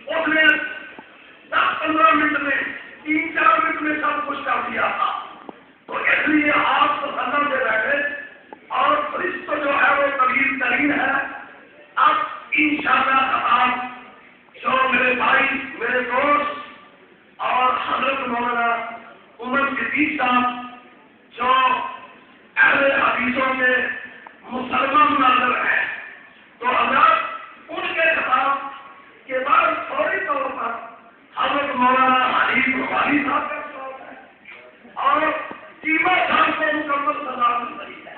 اس نے 10-15 منٹ میں 3-4 منٹ میں سب کچھ کر دیا تھا. تو اس لیے آپ تسلط سے بیٹھے اور فرشتہ جو ہے وہ طویل ترین ہے. اب انشاءاللہ خطاب جو میرے بھائی میرے دوست اور حضرت مولانا عمر صدیق صاحب جو اہل حدیثوں کے مسلمان مناظر ہیں، تو حضرت ان کے خطاب کے بعد فوری طور پر حضرت مولانا حنیف رحمانی صاحب کا سوال ہے اور چیمہ صاحب کو مکمل سزا مل رہی ہے.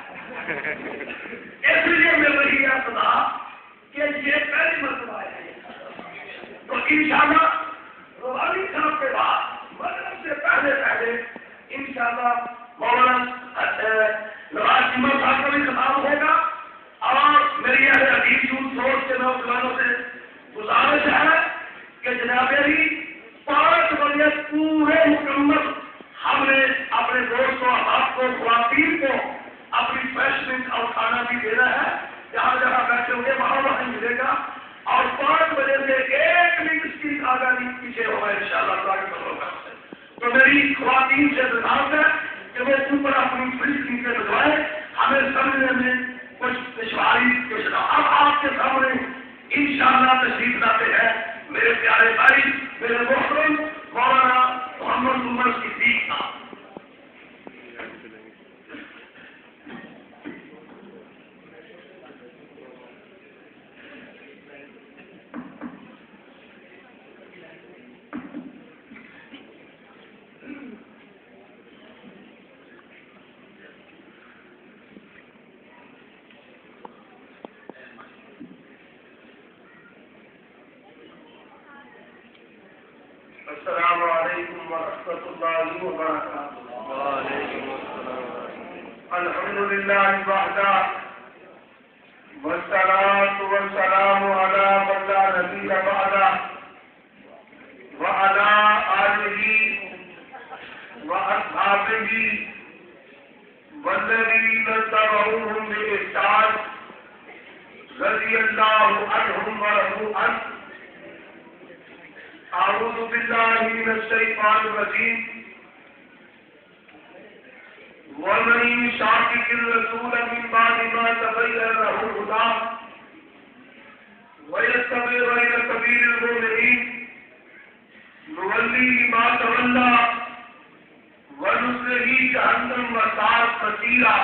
اس لیے مل رہی ہے سزا کہ یہ پہلی مرتبہ ہے. تو انشاءاللہ روحانی صاحب کے بعد مطلب سے پہلے انشاءاللہ مولانا نواز چیمہ صاحب کا بھی خطاب ہوگا. اور میری اہل حدیث سوچ کے نوجوانوں سے گزارش ہے کہ جناب علی 5 بجے پورے مکمل ہم نے اپنے دوستوں آپ کو خواتین کو اپنی فیشننگ اور کھانا بھی دینا ہے. جہاں جہاں بیٹھے ہوں گے وہاں وہاں ملے گا. اور 5 بجے سے 1 منٹ اس کی آگاہی پیچھے ہوگا انشاءاللہ. تو میری خواتین سے درخواست ہے کہ وہ اوپر اپنی فیشننگ سے بجوائے ہمیں سمجھنے میں کچھ دشواری پیش نہ. اب آپ کے سامنے انشاءاللہ تشریف لاتے ہیں میرے پیارے بھائی میرے محترم مولانا محمد عمر صدیق صاحب. السلام علیکم ورحمۃ اللہ وبرکاتہ. وعلیکم السلام. الحمد للہ وحدہ والصلاۃ والسلام علی من لا نبی بعدہ وعلی آلہ واصحابہ والذین اتبعوہم بإحسان رضی اللہ عنہم ورضوا عنہ. اعوذ باللہ من الشیطان الرجیم. ومن يشاقق الرسول من بعد ما تبين له الهدى ويتبع غير سبيل المؤمنين نوليه ما تولى ونصله جهنم وساءت مصيرا.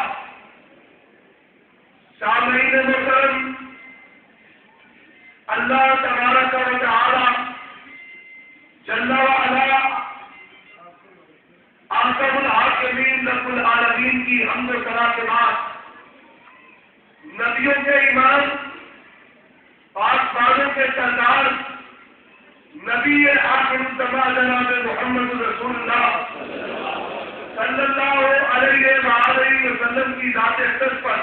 سامعین محترم، اللہ تبارک و تعالی جل وعلا احکم الحاکمین رب العالمین کی حمد و ثنا کے بعد نبیوں کے امام پاک بازوں کے سردار نبی آخر الزمان جناب محمد رسول اللہ صلی اللہ علیہ وآلہ وسلم کی ذات اقدس پر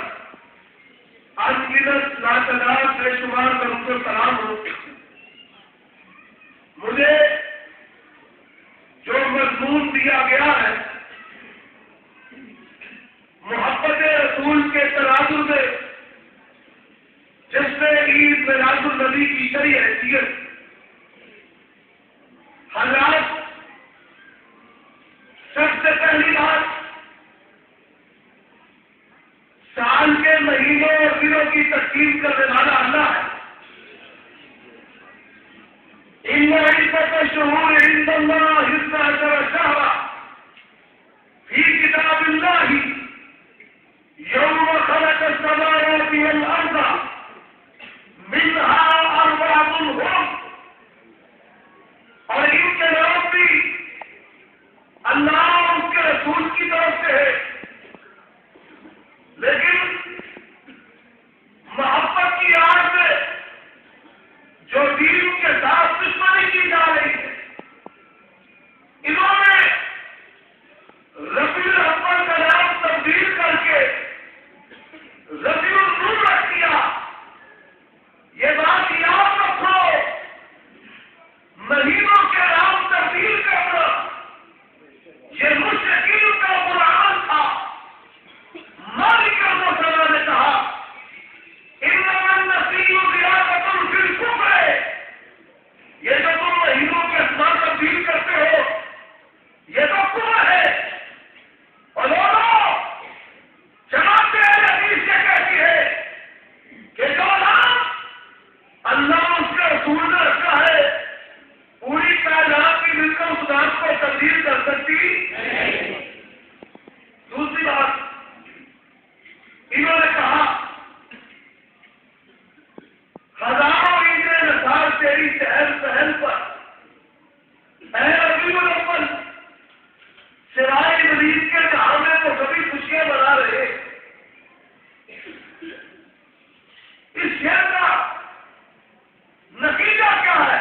انگنت لاتعداد بے شمار درود و سلام ہو. مجھے جو مضمون دیا گیا ہے محبت رسول کے تناظر میں جس میں عید میلاد النبی کی شرعی حیثیت حضرات سب سے پہلی بات سال کے مہینوں اور دنوں کی تقسیم کرنے والا اللہ ہے. ان عدت الشہور عند اللہ 12 شہرا فی کتاب اللہ یوم خلق السماوات والارض منها 4 حرم. اور ان کے نام بھی اللہ اور اس کے رسول کی طرف سے ہے. لیکن محبت کی آڑ میں جو دین کے ساتھ دشمنی کی جا رہی ہے انہوں نے ربیع الاول کا نام تبدیل کر کے ربیع النور رکھ دیا. یہ بات یاد رکھو، مہینوں کے نام تبدیل کرنا یہ مشرکین کا قرآن تھا. مالک الموت نے کہا انما النسیء زیادۃ فی الکفر. یہ جو تیری چہل پہل پر اے ربیع الاول سوائے ابلیس کے جہاں میں تو سبھی خوشیاں منا رہے. اس شہر کا نتیجہ کیا ہے؟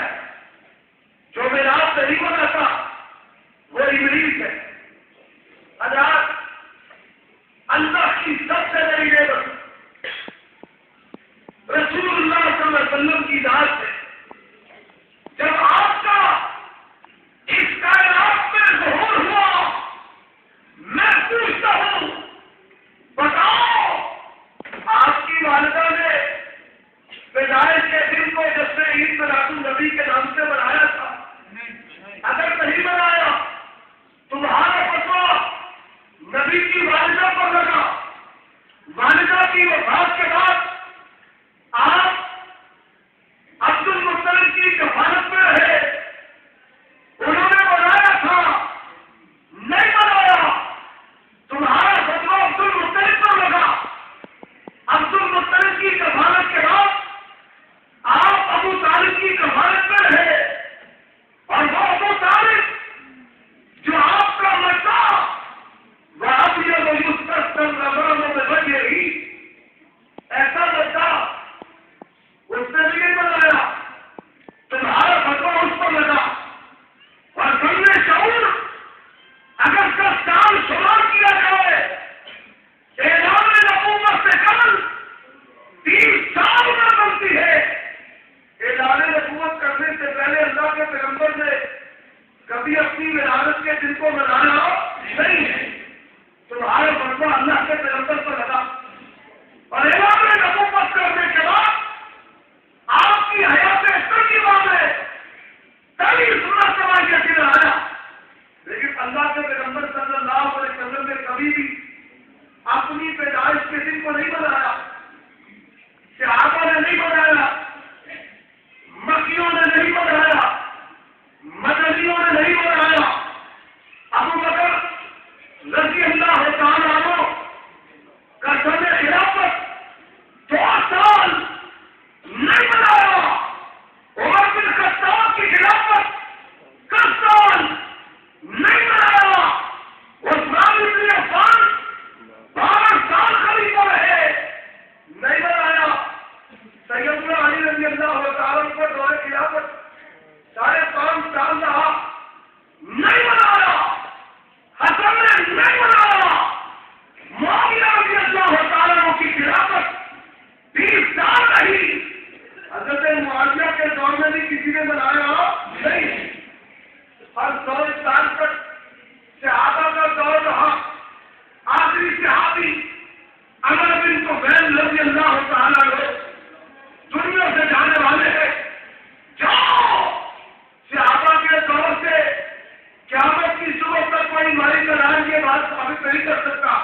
جو میراث نہیں مناتا وہ ابلیس ہے. حضرات اللہ کی سب سے بڑی نعمت رسول اللہ صلی اللہ علیہ وسلم کی ذات ہے. جب آپ کا اس کائنات میں ظہور ہوا، میں پوچھتا ہوں بتاؤ آپ کی والدہ نے پیدائش کے دن کو جب سے عید میلاد النبی کے نام سے منایا تھا؟ اگر نہیں منایا تمہارا فتویٰ نبی کی والدہ پر لگا. والدہ کی وفات کے بعد آپ عبد المطلب کی کفالت میں رہے. انہوں نے بنایا تھا، نہیں بنایا. تمہارا فتویٰ عبد المطلب پر لگا. عبد المطلب کی کفالت کے بعد آپ ابو طالب کی کفالت میں رہے. اور وہ ابو طالب جو آپ کا متا وہ اب یہ وہ مستقبل نظروں میں بچے ہی ایسا متا اس نے بھی نہیں بنایا. تمہارا فتویٰ اس پر لگا. اور ہم نے شعور اگر کا سال شمار کیا جائے اعلان نبوت سے قبل 30 سال میں بنتی ہے. اعلان نبوت کرنے سے پہلے اللہ کے پیغمبر نے کبھی اپنی ولادت کے دن کو منایا نہیں ہے. تمہارا فتویٰ اللہ کے پیغمبر پر لگا. اور اعلان نبوت کرنے کے بعد آپ کی حیات طیبہ میں پہلی سنت سماج کے دن آیا. لیکن اللہ کے پیغمبر صلی اللہ علیہ وسلم نے کبھی بھی اپنی پیدائش کے دن کو نہیں بنایا. صحابہ نے نہیں بنایا، مکیوں نے نہیں بنایا، مدنیوں نے نہیں بنایا. ابو بکر رضی اللہ تعالیٰ عنہ کا سن خلافت 2 سال نہیں بنایا. عمر بن خطاب کی خلافت 10 سال نہیں بنایا. عثمان بن عفان 12 سال خلیفہ رہے، نہیں بنایا. سیدنا علی رضی اللہ تعالیٰ کو دور خلافت 5.5 سال رہا، نہیں بنایا. حسن نے نہیں بنایا. معاویہ رضی اللہ تعالیٰ کی خلافت 20 سال رہی. حضرت معاویہ کے دور میں بھی کسی نے بنایا نہیں. ہر 100 سال تک صحابہ کا دور رہا. آخری صحابی عمر بن طفیل رضی اللہ تعالیٰ عنہ دنیا سے جانے والے ہیں. جو صحابہ کے دور سے قیامت کی صبح تک کوئی مالی کرائیں کے بعد ثابت نہیں کر سکتا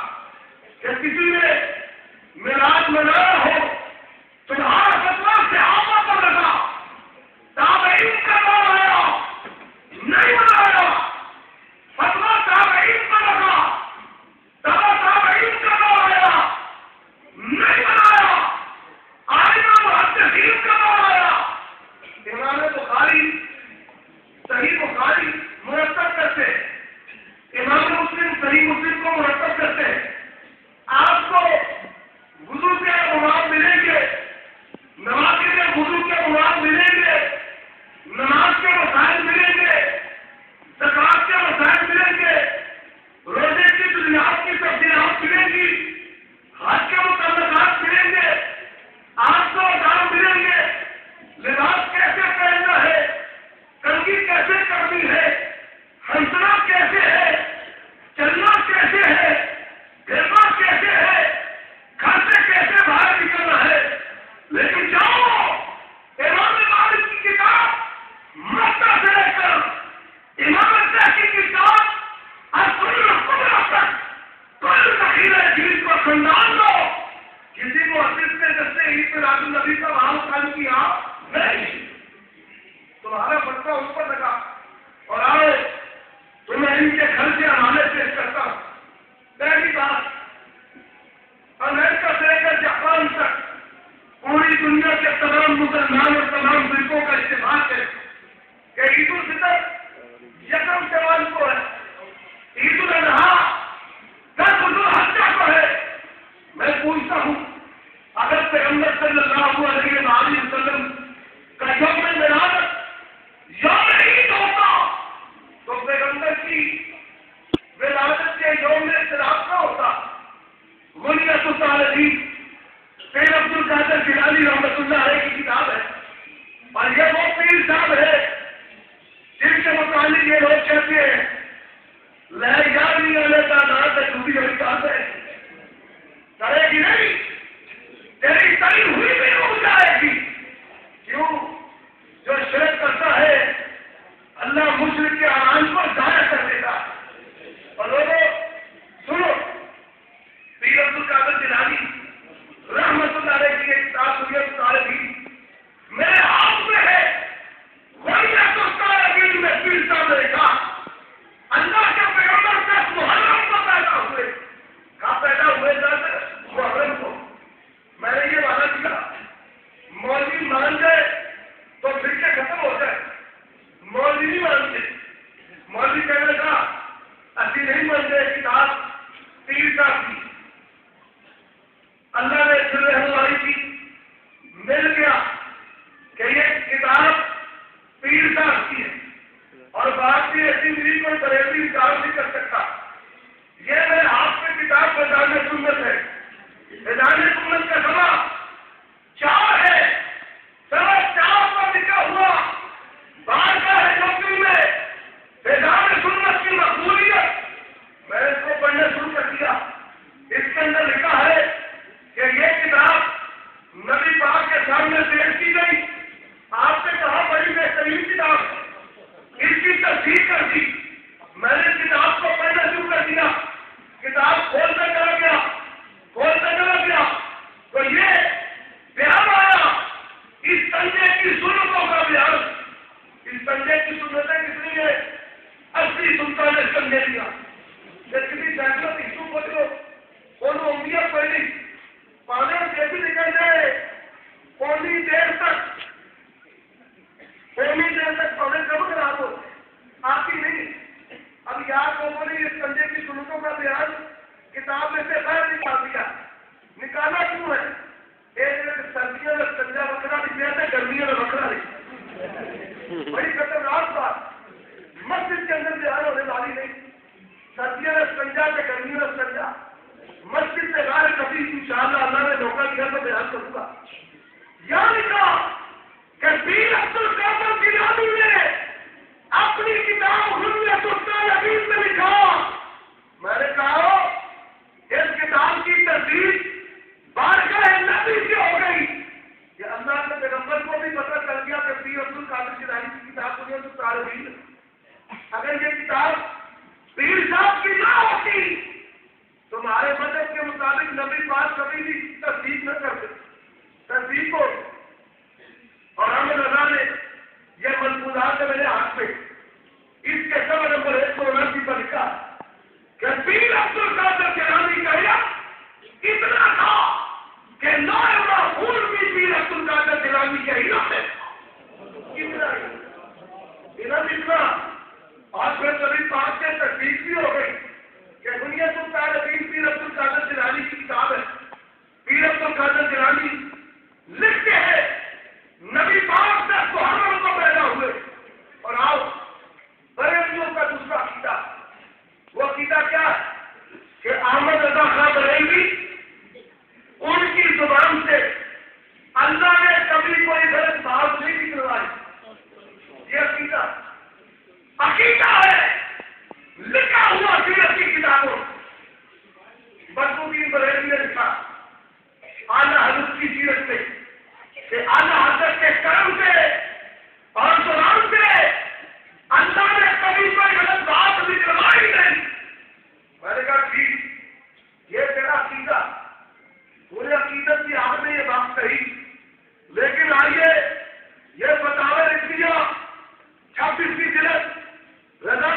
کہ کسی نے میراث منایا ہو. تمہارا فتویٰ صحابہ پر لگا. تابعین کا دور آیا، نہیں بنایا. فتویٰ تابعین پر لگا. تابعین کا دور آیا، نہیں بنایا. آئمہ محدثین کا دور آیا. امام بخاری صحیح بخاری مرتب کرتے، امام مسلم صحیح مسلم کو مرتب کرتے. آپ کو وضو کے مواد ملیں گے، نماز کے وضو کے مواد ملیں گے، نماز کے مسائل ملیں گے، زکات کے مسائل ملیں گے، روزے کی بنیاد کی تفصیلات ملیں گی، حج کے متعلقات ملیں گے، آپ کو دام ملیں گے. لباس کیسے پہننا ہے، کنگھی کیسے کرنی ہے، ہنسنا کیسے ہے، چلنا کیسے ہے، گرنا کیسے ہے، گھر سے کیسے باہر نکلنا ہے. لیکن جاؤ امام مالک کی کتاب مکہ سے لے کر امام شافعی کی کتاب الکبریٰ تک کل ذخیرہ دین کو خندان لو. کسی کو حدیث نے جیسے عید میلاد النبی کا وہاں قائم کیا نہیں. تمہارا فتویٰ اس پر لگا. اور آؤ تمہیں ان کے گھر کے حوالے پیش کرتا ہوں. پہلی بات، امریکہ سے لے کر جاپان تک پوری دنیا کے تمام مسلمان اور تمام ملکوں کا اتفاق کہ عید الفطر یکم شوال کو ہے، عید الاضحیٰ 10 ذوالحجہ کو ہے۔ میں پوچھتا ہوں اگر پیغمبر صلی اللہ علیہ وآلہ وسلم کا یوم ولادت یوم عید ہوتا تو پیغمبر کی ولادت کے یوم اختلاف نہ ہوتا۔ غنیت الصالحین پیر عبد القادر جیلانی رحمۃ اللہ علیہ کی کتاب ہے، اور یہ وہ پیر صاحب ہے جن کے متعلق یہ لوگ کہتے ہیں لہ یار نہیں والے کا نام ہے ڈوبی ہوئی بات ہے، کرے گی نہیں، تیری تری ہوئی بھی ہو جائے گی۔ کیوں؟ جو شرک کرتا ہے اللہ مشرک کے اعمال کو ضائع کر دیتا ہے۔ اور لوگوں سنو، پیر عبد القادر جیلانی رحمت اللہ علیہ کی ایک کتاب غنیت الصالحین میرے ہاتھ میں ہے۔ غنیت الصالحین میں پیر صاحب نے لکھا اللہ کے پیغمبر 10 محرم کو پیدا ہوئے۔ کہاں پیدا ہوئے؟ 10 محرم کو۔ میں نے یہ وعدہ کیا مولوی مان جائے تو پھر کے ختم ہو جائے، مولوی نہیں مانتے۔ مولوی کہنے لگا اسی نہیں مانتے کتاب پیر صاحب کی، اللہ نے دل رہنمائی کی، مل گیا کہ یہ کتاب پیر صاحب کی ہے، اور بات بھی ایسی میری کوئی بریلوی انکار نہیں کر سکتا۔ یہ میرے ہاتھ میں کتاب میدان سنت ہے۔ میدان سنت کا سما 4 ہے، سوا 4 پر لکھا ہوا بارگاہ نبوی میں میدان سنت کی مقبولیت۔ میں نے اس کو پڑھنا شروع کر دیا۔ اس کے اندر لکھا ہے کہ یہ کتاب نبی پاک کے سامنے پیش کی گئی، آپ نے کہا بڑی بہترین کتاب ہے، اس کی تصدیق کر دی۔ میں نے کتاب کو پڑھنا شروع کر دیا، کتاب کھولتا چلا گیا تو یہ بیان آیا اس سنجے کی سنتوں کا بیان۔ اس سنجے کی سنتیں کس لیے؟ 80 سنتوں نے سنجے دیا کسی فیصلہ تیسو پڑھو کونوں امیت پڑھی پانے سے بھی نکل جائے پونی دیر تک پونے کب کرا دو آپ ہی نہیں۔ اب یاد لوگوں نے اس سنجے کی سنتوں کا بیان کتاب میں سے باہر نکال دیا۔ نکالا کیوں ہے؟ ایک سردیوں میں سنجا وکرا لکھا تھا، گرمیوں میں وکرا لکھا۔ بڑی خطرناک بات، مسجد کے اندر بیان ہونے والی نہیں۔ سردیوں میں سنجا کہ گرمیوں میں سنجا، مسجد سے باہر کبھی انشاءاللہ اللہ نے موقع دیا تو بیان کروں گا۔ یہاں لکھا کہ پیر عبد القادر جیلانی نے اپنی کتاب غنیت الصالحین میں لکھا۔ میں نے کہا اس کتاب کی تصدیق بارگاہ نبی سے ہو گئی کہ اللہ کے پیغمبر کو بھی پتہ چل گیا کہ پیر عبد القادر جیلانی کی کتاب غنیت الصالحین، اگر یہ کتاب پیر صاحب کی نہ ہوتی تمہارے مذہب کے مطابق نبی پاک کبھی بھی تصدیق نہ کرتے، تصدیق ہو۔ اور احمد رضا نے یہ ملفوظات ہے میرے ہاتھ میں، اس کے سبب نمبر 179 پر لکھا کہ پیر عبد القادر جیلانی کا علم اتنا تھا کہ نائبہ خون بھی پیر عبد القادر جیلانی کے علم ہے۔ اتنا علم اتنا، اور پھر نبی پاک سے تصدیق بھی ہو گئی کہ غنیت الصالحین پیر عبد القادر جیلانی کی کتاب ہے۔ پیر عبد القادر جیلانی لکھتے ہیں نبی پاک 10 محرم کو پیدا ہوئے۔ اور آؤ بریلویوں کا دوسرا عقیدہ، وہ عقیدہ کیا ہے کہ احمد رضا خان بریلوی ان کی زبان سے اللہ نے کبھی کوئی غلط بات نہیں نکلوائی۔ یہ عقیدہ ہے لکھا ہوا سیرت کی کتابوں۔ بدرالدین بریلوی نے لکھا اعلیٰ حضرت کی سیرت میں کہ اعلیٰ حضرت کے کرم سے اور زبان سے اللہ نے کبھی کوئی غلط بات نکلوائی نہیں۔ میں نے کہا ٹھیک، یہ تیرا عقیدہ، پورے عقیدت کی آپ نے یہ بات کہی، لیکن آئیے یہ فتاوی لکھ دیا 26ویں جلد رضا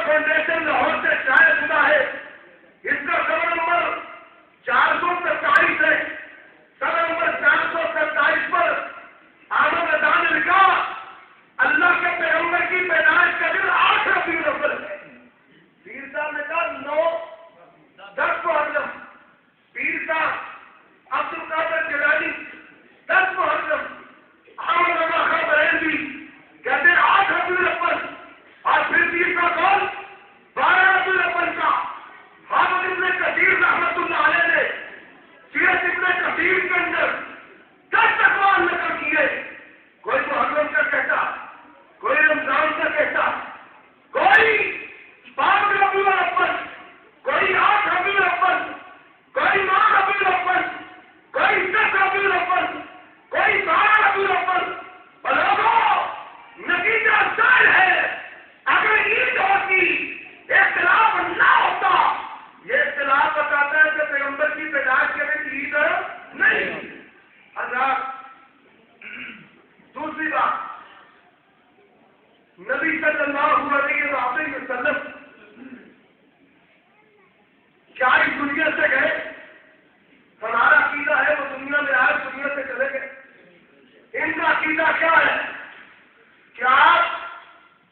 نبی صلی اللہ علیہ وسلم کیا اس دنیا سے گئے؟ ہمارا عقیدہ ہے وہ دنیا میں آئے، دنیا سے چلے گئے۔ ان کا عقیدہ کیا ہے کہ آپ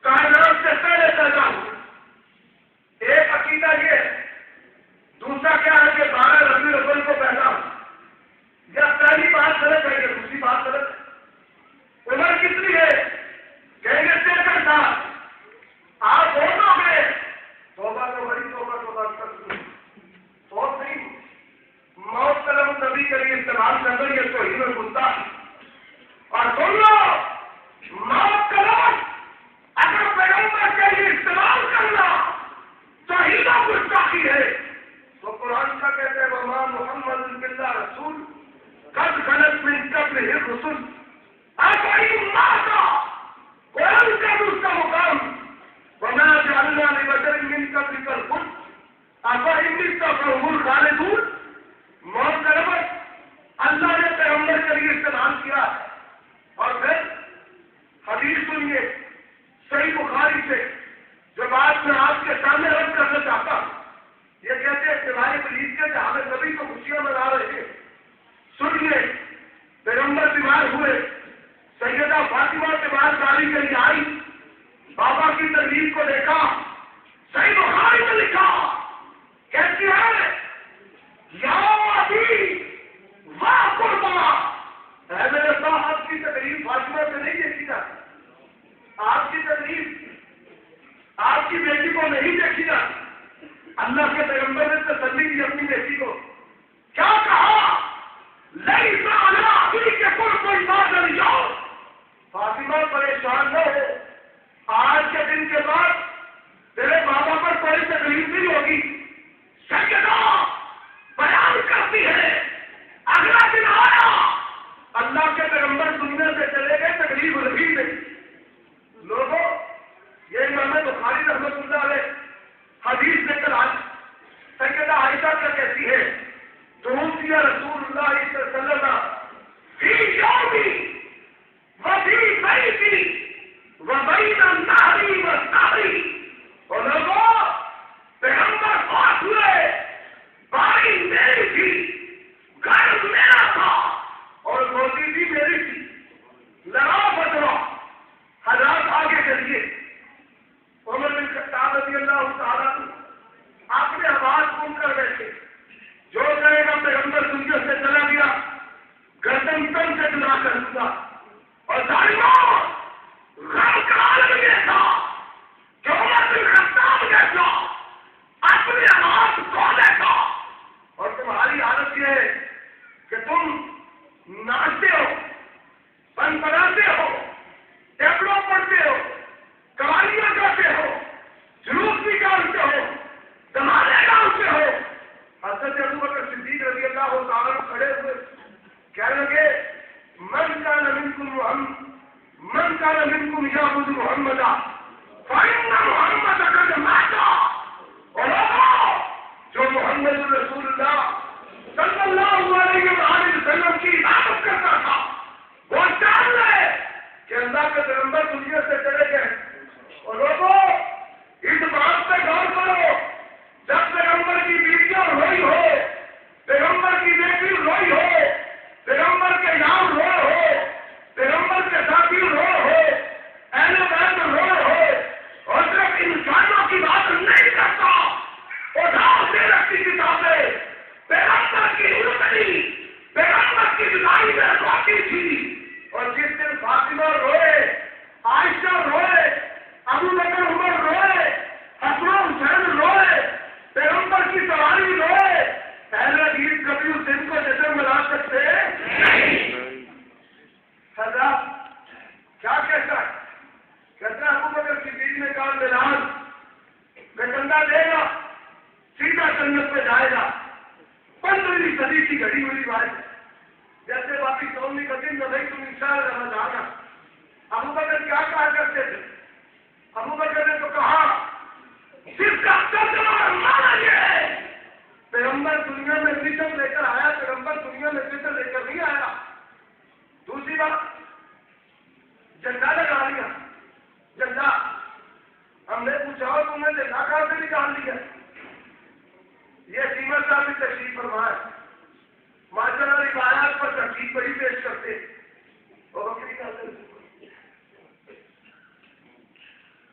کائنات سے پہلے پیدا ہوئے، ایک عقیدہ یہ ہے۔ دوسرا کیا ہے کہ 12 ربیع الاول کو پیدا ہو، یا پہلی بات غلط ہے یا دوسری بات غلط ہے۔ عمر کتنی ہے؟ کہیں گے 63 سال۔ آپ بہت ہو گئے، توبہ تو بڑی توبہ بہت نہیں، موت کا لفظ نبی کے لیے استعمال کر رہے ہیں توہین اور گستاخی۔ اور سن لو، موت کا لفظ اگر پیغمبر کے لیے استعمال کرنا توہین اور گستاخی ہے تو قرآن کا کہتے ہیں وما محمد الا رسول قد خلت من قبلہ الرسل افإن مات وينقض اس کا مقام وما جعلنا لبشر من قبلک الخلد افإن مت فهم الخالدون۔ موت کا لفظ اللہ نے پیغمبر کے لیے استعمال کیا ہے۔ اور پھر حدیث سنیے صحیح بخاری سے، جو بات میں آپ کے سامنے رد کرنا چاہتا ہوں۔ یہ کہتے ہیں سوائے پولیس کے جہاں نبی کو خوشیاں منا رہے تھے۔ سنیے، پیغمبر بیمار ہوئے، سیدہ فاطمہ بیمار داری کے لیے آئی، بابا کی تکلیف کو دیکھا، صحیح بخاری میں لکھا، کہتی ہے یا ابی واہ قربا، اے میرے صاحب کی تکلیف فاطمہ سے نہیں دیکھی جاتی، آپ کی تکلیف آپ کی بیٹی کو نہیں دیکھی جاتی۔ اللہ کے پیغمبر نے تسلی دی اپنی بیٹی کو، کیا کہا لیس علی ابیک کوئی بات نہیں جاؤ، فاطمہ پریشان نہ ہو، آج کے دن کے بعد تیرے بابا پر کوئی تکلیف نہیں ہوگی۔ سیدہ بیان کرتی ہے اگلا دن آیا، اللہ کے پیغمبر دنیا سے چلے گئے، تکلیف رہی نہیں۔ لوگوں، یہ امام بخاری رحمۃ اللہ علیہ حدیث لے کر آج سیدہ عائشہ کیا کہتی ہے، توفی رسول اللہ صلی اللہ علیہ وسلم فی یومی وفی بیتی وبین النہری والسہری۔ اور لوگوں، پیغمبر پاک ہوئے، باری میری تھی، گھر میرا تھا اور روٹی بھی میری تھی۔ لڑا بچوا حضرات آگے چلیے۔ عمر بن خطاب رضی اللہ تعالیٰ آپ نے آواز سن کر بیٹھے، جو کہے گا پیغمبر دنیا سے چلا گیا گردن تن سے جدا کر دوں گا۔ اور ظالموں، غم کا عالم یہ تھا کہ عمر بن خطاب جیسا اپنے ہاتھ دھو لیتا، اور تمہاری حالت یہ ہے کہ تم ناچتے ہو، پن پڑاتے ہو، ٹیبلوں پڑھتے ہو، قوالیاں گاتے ہو، جلوس نکالتے ہو، دماغے ڈالتے ہو۔ حضرت ابوبکر صدیق رضی اللہ تعالیٰ عنہ کھڑے ہوئے، کہنے لگے من کان منکم یعبد محمدا فإن محمد قد مات۔ اور جو محمد رسول اللہ صلی اللہ علیہ وآلہ وسلم کی عبادت کرتا تھا، وہ جان لے کہ اللہ کے پیغمبر دنیا سے چلے گئے۔ اور لوگوں، اس بات پہ غور کرو، جب پیغمبر کی بیٹیاں روئی ہو، پیغمبر کی بیٹی روئی ہو، پیغمبر کے یار روئے ہو، پیغمبر کے ساتھی روئے ہو، اہل بیت روئے ہو، اور صرف انسانوں کی بات نہیں کرتا، اٹھاؤ سیرت کی کتابیں، پیغمبر کی زندگی، پیغمبر کی جدائی میں روتی تھی۔ اور جس دن فاطمہ روئے، عائشہ روئے، ابو بکر عمر روئے، حسن حسین روئے، پیغمبر کی سواری روئے، اہل حدیث کبھی اس دن کو جیسے منا سکتے نہیں۔ حضرات کیا کہتا ہے؟ کہتا ہے ابو بکر صدیق نے کہا بلال میں چندہ دے گا سیدھا جنت پہ جائے گا۔ 15ویں صدی کی گھڑی ہوئی بات، جیسے باقی 14ویں کا دن میں بھائی تم انشاءاللہ رمضان جانا۔ ابو بکر کیا کہا کرتے تھے؟ ابو بکر نے تو کہا صرف کا ترجمہ اور معنی یہ ہے، پیغمبر دنیا میں فطر لے کر آیا، پیغمبر دنیا میں فطر لے کر نہیں آیا۔ دوسری بات، جھنڈا لگا لیا، جھنڈا ہے. یہ سیمت صاحب بھی تشریف فرما ہے. ماشاء اللہ روایات پر تحقیق بڑی پیش کرتے.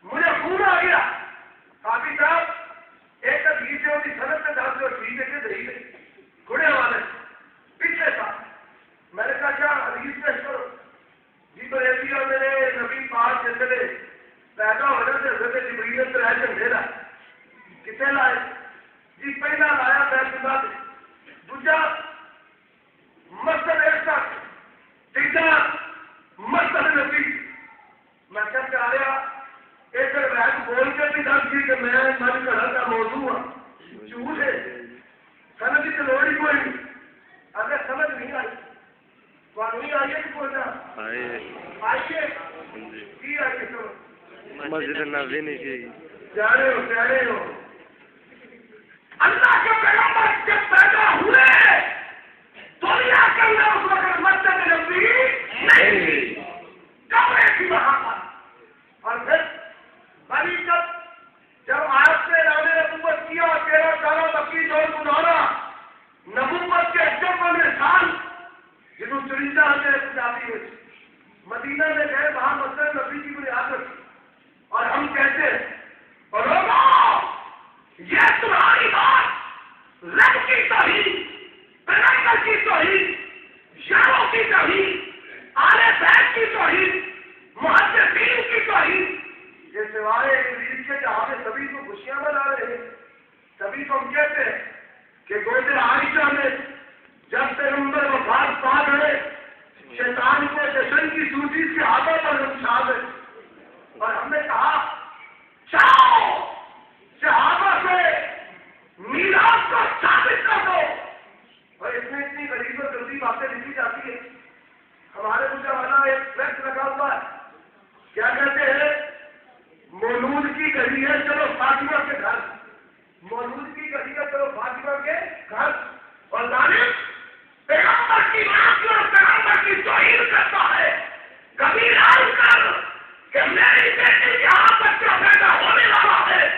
مجھے خون آ گیا. حافظ صاحب ایک حدیث ہے، اس سند میں دس ٹھیک ہے صحیح ہے کھڑے والے پیچھے تھا. میں نے کہا کیا حدیث پیش کرو جی. تو ایسی اور میرے نبی پاک جیسے پیدا ہونے سے حضرت جبریل سے رہ کے میرا کتنے لائے جی. پہلا لایا بیت اللہ سے، دوجا مسجد ایسا، تیسرا مسجد نبی. میں کیا کہہ رہا ایک روایت بول کے بھی دس دی کہ میں من کرا کا موضوع ہوں جھوٹ ہے. سمجھ کی لوڑ ہی کوئی نہیں. اگر سمجھ نہیں آئی تو نہیں آئیے کہ کوئی نہ آئیے کی آئیے تو مسجد نبی نہیں چاہیے. جا رہے ہو اللہ کے پیغمبر جب پیدا ہوئے دنیا کے اندر اس وقت مسجد نبی نہیں کمرے تھی وہاں پر. اور پھر بنی جب آپ نے اعلان نبوت کیا 13 سالوں مکی دور گزارا نبوت کے 54 سال جنہوں چرندہ سے جاتی ہوئی مدینہ میں گئے وہاں مسجد نبی کی بنیاد رکھی. اور ہم کہتے ہیں اور یہ تمہاری بات رب کی توحید، پیغمبر کی توحید، یاروں کی توحید، آل بیت کی توحید، محدثین کی توحید، یہ سوائے ابلیس کے جہاں میں سبھی کو خوشیاں منا رہے ہیں. سبھی کو ہم کہتے ہیں کہ گوجر عائشہ میں جب پیغمبر وفات پا گئے شیطان کو جشن کی سوزی سے ہاتھوں پر اچھا گئے. اور ہم نے کہا چاہو صحابہ سے میراث کو ثابت کر دو. اور اس میں اتنی غریب اور جلدی باتیں لکھی جاتی ہے. ہمارے مجھے والا ایک فیکٹ لگا ہوا ہے. کیا کہتے ہیں مولود کی گھڑی ہے چلو فاطمہ کے گھر. مولود کی گھڑی ہے چلو فاطمہ کے گھر. اور ظالم پیغمبر کی ماں کی اور پیغمبر کی توہین کرتا ہے. کبھی لال کر کہ میری بیٹی یہاں بچہ پیدا ہونے والا ہے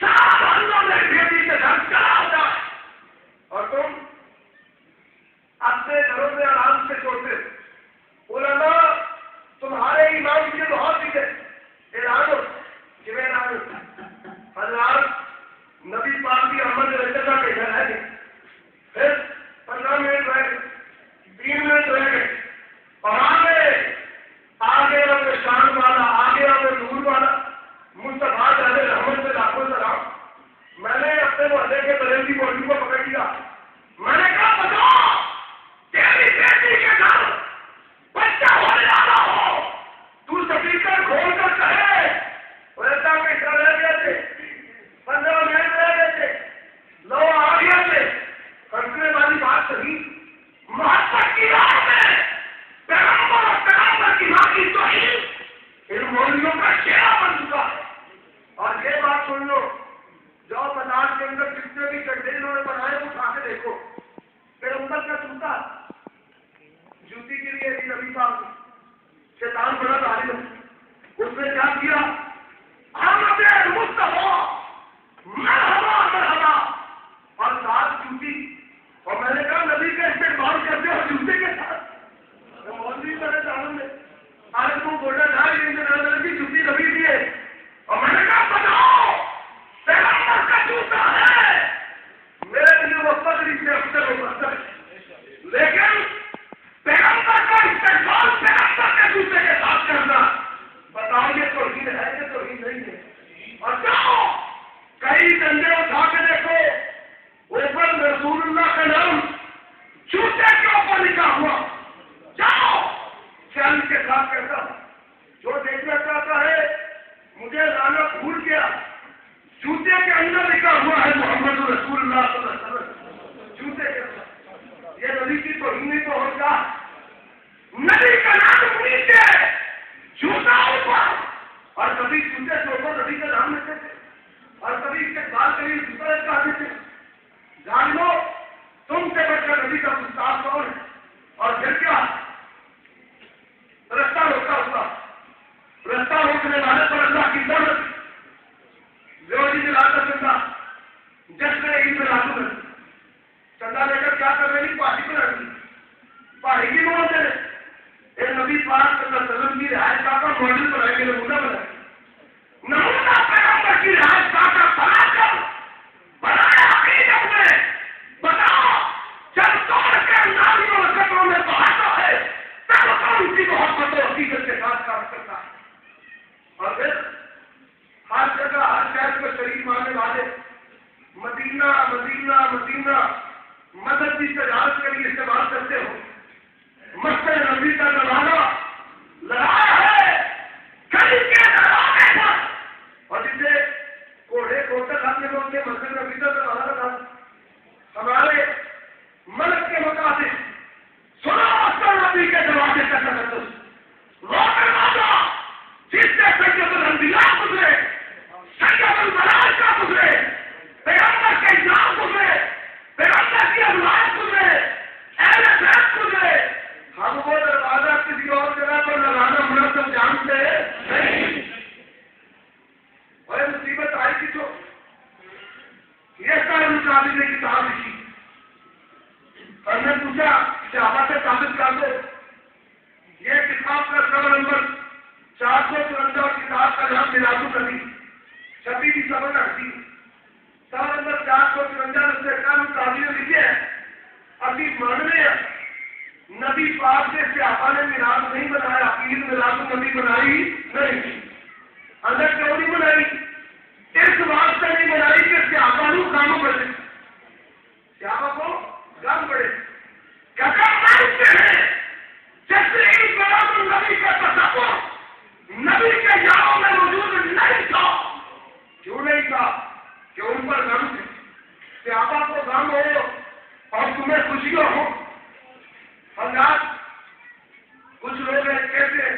سب ہم نے بیٹی کے گھر چلا ہوتا ہے. اور تم اپنے گھروں میں آرام سے سوتے. علماء تمہارے ایمان کی بہت ہی ہے. اعلان ہو کہ میں اعلان حضرات نبی پاک کی احمد رجا کے گھر ہے. پھر 15 منٹ رہ گئے، 3 منٹ رہ گئے اور آگے اب شان والا آگے اب نور والا مصطفیٰ علیہ رحمت سے لاکھوں سلام. میں نے اپنے محلے کے بلند کی بولی کو پکڑ لیا. میں نے کہا بتاؤ تیری بیٹی کے گھر بچہ ہونے والا ہو تو سپیکر کھول کر کہے اور ایسا پیسہ رہ گئے تھے 15 منٹ رہ گئے تھے لو آ گیا تھے. کرنے والی بات صحیح محبت کی راہ میں پیغمبر اور پیغمبر کی ماں کی توحید ان مولویوں کا چہرہ بن چکا ہے. اور یہ بات سن لو جو بازار کے اندر جتنے بھی گڈھے انہوں نے بنائے وہ اٹھا کے دیکھو. پیغمبر کا جوتا جوتی کے لیے بھی نبی صاحب شیطان بڑا ظالم ہے. اس نے کیا کیا آمد مصطفیٰ مرحبا مرحبا اور ساتھ جوتی. اور میں نے کہا نبی کا استقبال کرتے ہو جوتے کے ساتھ. مولوی میرے تعلق میں آج تم بولنا تھا کی جوتی نبی دی ہے. اور میں نے کہا بتاؤ پیغمبر کا جوتا ہے میرے لیے وہ پدری سے افسر ہوتا ہے. لیکن پیغمبر کا استقبال پیغمبر کے جوتے کے ساتھ کرنا بتاؤ یہ توہین ہے کہ توہین نہیں ہے. اور جاؤ کئی ڈنڈے اٹھا کے دیکھو اوپر رسول اللہ کا نام جوتے کے اوپر لکھا ہوا. جاؤ چل کے ساتھ کہتا جو دیکھنا چاہتا ہے مجھے لانا بھول گیا جوتے کے اندر لکھا ہوا ہے محمد رسول اللہ صلی اللہ علیہ وسلم. جوتے کے اندر یہ نبی کی توہین تو ہوگا. نبی کا نام نیچے جوتا اوپر. اور کبھی جوتے سے اوپر نبی کا نام لیتے تھے اور کبھی اس کے بعد کبھی دوسرے کہتے تھے. جان لو تم سے بڑھ کر نبی کا گستاخ کون ہے. اور پھر کیا رستہ روکا ہوا. رستہ روکنے والے پر اللہ کی ضرورت جو جی دلا کر شریف آنے والے مدینہ مدینہ مدینہ مدد کی تجارت کے لیے استعمال کرتے ہو، مسجد نبی کا دروازہ لگایا ہے کبھی کے دروازے پر، اور جسے کوڑے کوٹر کھاتے ہیں ان کے مسجد نبی کا دروازہ لگا ہمارے ملک کے مطابق سنو مسجد نبی کے دروازے کا تقدس روکر والا جس سے سید الانبیاء گزرے، سید الملائکہ گزرے، پیغمبر کے نام گزرے، پیغمبر کی اولاد گزرے، اہل بیت گزرے، ہم وہ دروازہ کسی اور جگہ پر لگانا مناسب جانتے نہیں۔ اور مصیبت آئی تھی تو یہ سارے مقابلے نے کتاب لکھی اور میں پوچھا صحابہ سے ثابت کر دو، یہ کتاب کا سبر نمبر 454 کتاب کا نام میلاد النبی، چھپی بھی سبر رکھتی سبر نمبر 454 سے کم مقابلے لکھے ہیں، ابھی ماننے ہیں نبی پاک سے صحابہ نے میلاد نہیں بنایا، عید میلاد النبی بنائی نہیں، اندر کیوں نہیں بنائی؟ اس واسطے نہیں بنائی کہ صحابہ کو کام پڑے، صحابہ کو کام پڑے، کیا کام مانتے ہیں جیسے عید میلاد النبی کا تصور نبی کے یادوں میں موجود نہیں تھا۔ کیوں نہیں تھا؟ کہ ان پر غم تھے، صحابہ کو غم ہو اور تمہیں خوشیاں ہو۔ حضرات کچھ لوگ کہتے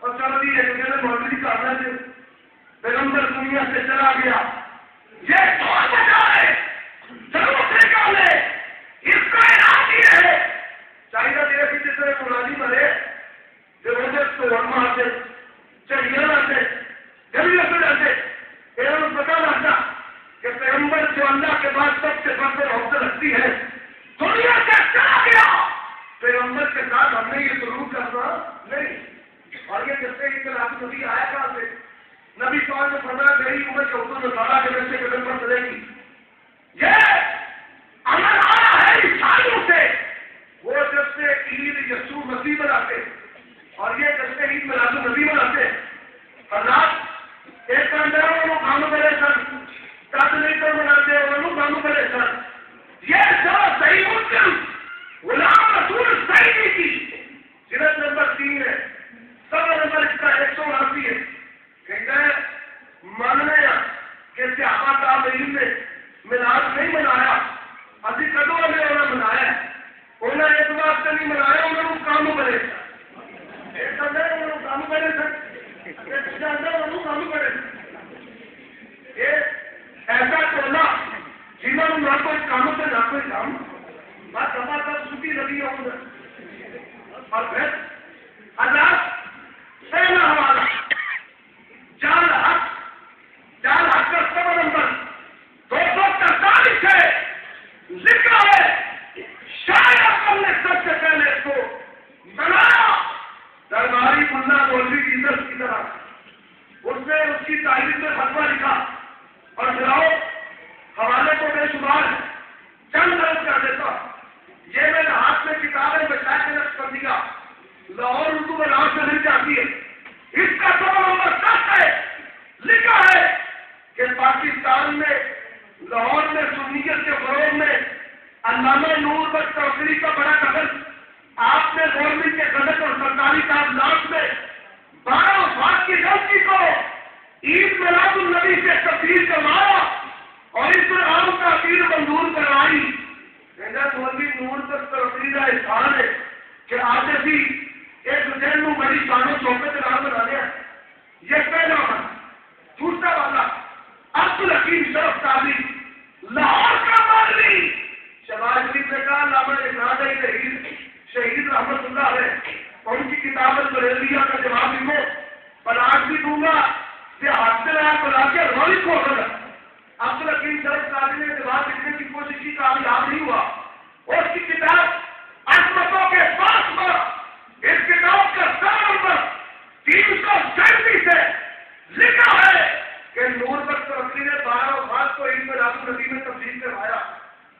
اور چل رہی ہے کہ میرے مولوی کا حضرت پیغمبر دنیا سے چلا گیا، یہ کون بچا ہے؟ ضرورت نکالے، اس کا علاج یہ ہے چاہیے دیر کی جس طرح مرادی مرے جو روزے تو ورما آتے چڑھیا آتے جلدی رہتے پیغمبر پتا رہتا کہ پیغمبر جو اللہ کے بعد سب سے بڑھ کر حوصلہ رکھتی ہے دنیا سے چلا گیا، پیغمبر کے ساتھ ہم نے یہ ضرور کرنا نہیں۔ اور یہ کہتے ہیں کہ نبی آیا کہاں سے؟ نبی پاک نے فرمایا میری عمر کے حضور نصارہ کے بچے قدم پر چلے گی، یہ عمل آ رہا ہے عیسائیوں سے، وہ جب سے عید یسوع مسیح مناتے اور یہ جب سے عید میلاد النبی مناتے حضرات ایک اندر وہ کام کرے سن تب نہیں کر مناتے وہ کام کرے سن، یہ سب صحیح مسلم غلام رسول صحیح نہیں کی سیرت نمبر 3 ہے، سبر نمبر اس کا 189 ہے، کہتے ہیں ماننے کہ صحابہ تابعین نے میلاد نہیں منایا، ابھی کدو نے انہیں منایا، انہیں ایک بات سے نہیں منایا، انہوں نے کام کرے ایک اندر انہوں کام کرے سن ایک اندر انہوں کام کرے یہ ایسا ٹولہ جنہوں نے نہ کوئی کام سے نہ کوئی کام بات ہمارا تب سکی لگی ہوں اور پھر حضرات پہلا حوالہ جال حق کا سبر نمبر 243 ہے، لکھا ہے شاید ہم نے سب سے پہلے اس کو بنایا درباری ملا مولوی کی عزت کی طرح، اس نے اس کی تعریف میں فتویٰ لکھا اور پھراؤ حوالے کو بے شمار چند درج کر دیتا، یہ میں نے ہاتھ میں کتابیں بچا کے رکھ کر دیا، لاہور اردو میں نام سے مل جاتی ہے، اس کا سبب نمبر 10 ہے، لکھا ہے کہ پاکستان میں لاہور میں سنیت کے فروغ میں علامہ نور بخش توسری کا بڑا قدر، آپ نے گورنمنٹ کے قدر اور سرکاری تعاملات میں 12 وفات کی غلطی کو عید میلاد النبی سے تبدیل کروایا اور اس پر عام تعطیل منظور کروائی۔ مولوی نور بخش توسری کا احسان ہے کہ آج بھی ایک دن میں بڑی شان و شوکت نام بنا دیا، یہ پہلا والا۔ دوسرا والا عبدالحکیم شرف قاضی لاہور کا مولوی شہباز شریف نے کہا علامہ اقرار شہید رحمت اللہ علیہ ان کی کتاب البریلیہ کا جواب لکھو، پلاٹ بھی دوں گا کہ ہاتھ سے لیا بلا کے روئی کو ہوگا۔ عبدالحکیم شرف قاضی نے جواب لکھنے کی کوشش کی، کامیاب نہیں ہوا، اس کی کتاب عظمتوں کے پاس پر اس کتاب کا سبر نمبر 337 ہے، لکھا ہے کہ نور بخش توسری نے 12 وفات کو عید میلاد النبی میں تبدیل کروایا۔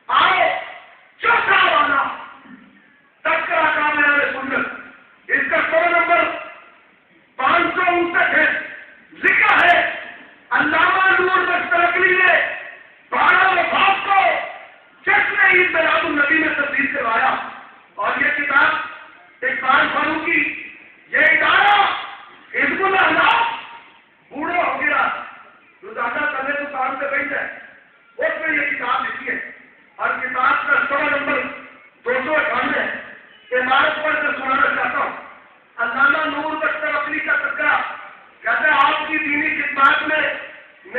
آؤ چوتھا والا تذکرہ کامل سنت، اس کا سبر نمبر 559 ہے، لکھا ہے علامہ نور بخش توسری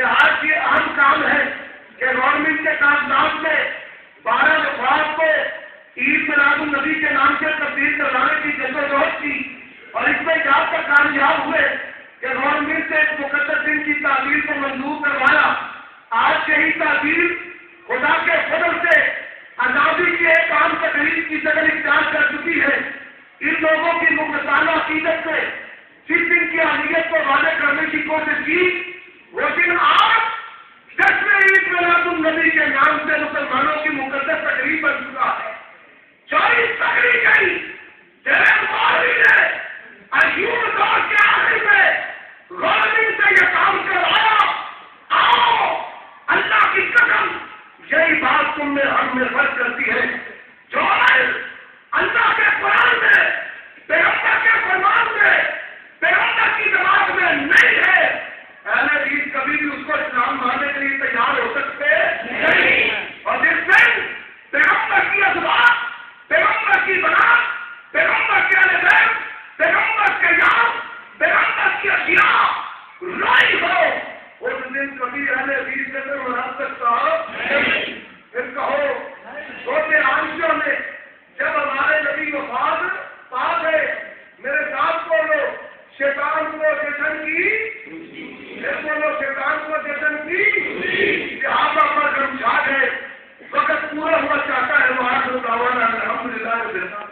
آج یہ اہم کام ہے کہ گورنمنٹ کے کاغذات میں 12 افراد کو عید میلاد النبی کے نام سے تبدیل کروانے کی جدوجہد کی اور اس میں جہاں تک کامیاب ہوئے کہ گورنمنٹ سے ایک مقدس دن کی تعبیر کو منظور کروایا. آج یہی تعبیر خدا کے فضل سے آزادی کی ایک عام تقریب کی شکل اختیار کر چکی ہے. ان لوگوں کی مخلصانہ عقیدت سے جس دن کی اہمیت کو واضح کرنے کی کوشش کی وہ دن آج جشن عید میلاد النبی کے نام سے مسلمانوں کی مقدس تقریب بن چکا ہے. جو اس تقریب گئی ایوب دور کے آخر میں گورنمنٹ سے یہ کام کروایا. آؤ اللہ کی قسم یہی بات تم میں ہم میں فرق کرتی ہے. جو اللہ کے قرآن میں پیغمبر کے فرمان میں پیغمبر کی جماعت میں نہیں ہے اہل حدیث کبھی بھی اس کو اسلام ماننے کے لیے تیار ہو سکتے نہیں. اور جس دن پیغمبر کی ازواج پیغمبر کی بنات پیغمبر کے الفاظ پیغمبر کے یاد پیغمبر کی اشیاء رائی ہو اس دن کبھی اہل حدیث سے تو منا سکتا ہو. پھر کہو چھوٹے عائشہ نے جب ہمارے نبی وفات پا گئے میرے ساتھ بولو شیطان کو جشن کی بولو شیطان کو جشن کی لہٰذا پر ہم چھا گئے. وقت پورا ہوا چاہتا ہے وہ آج الحمد للہ.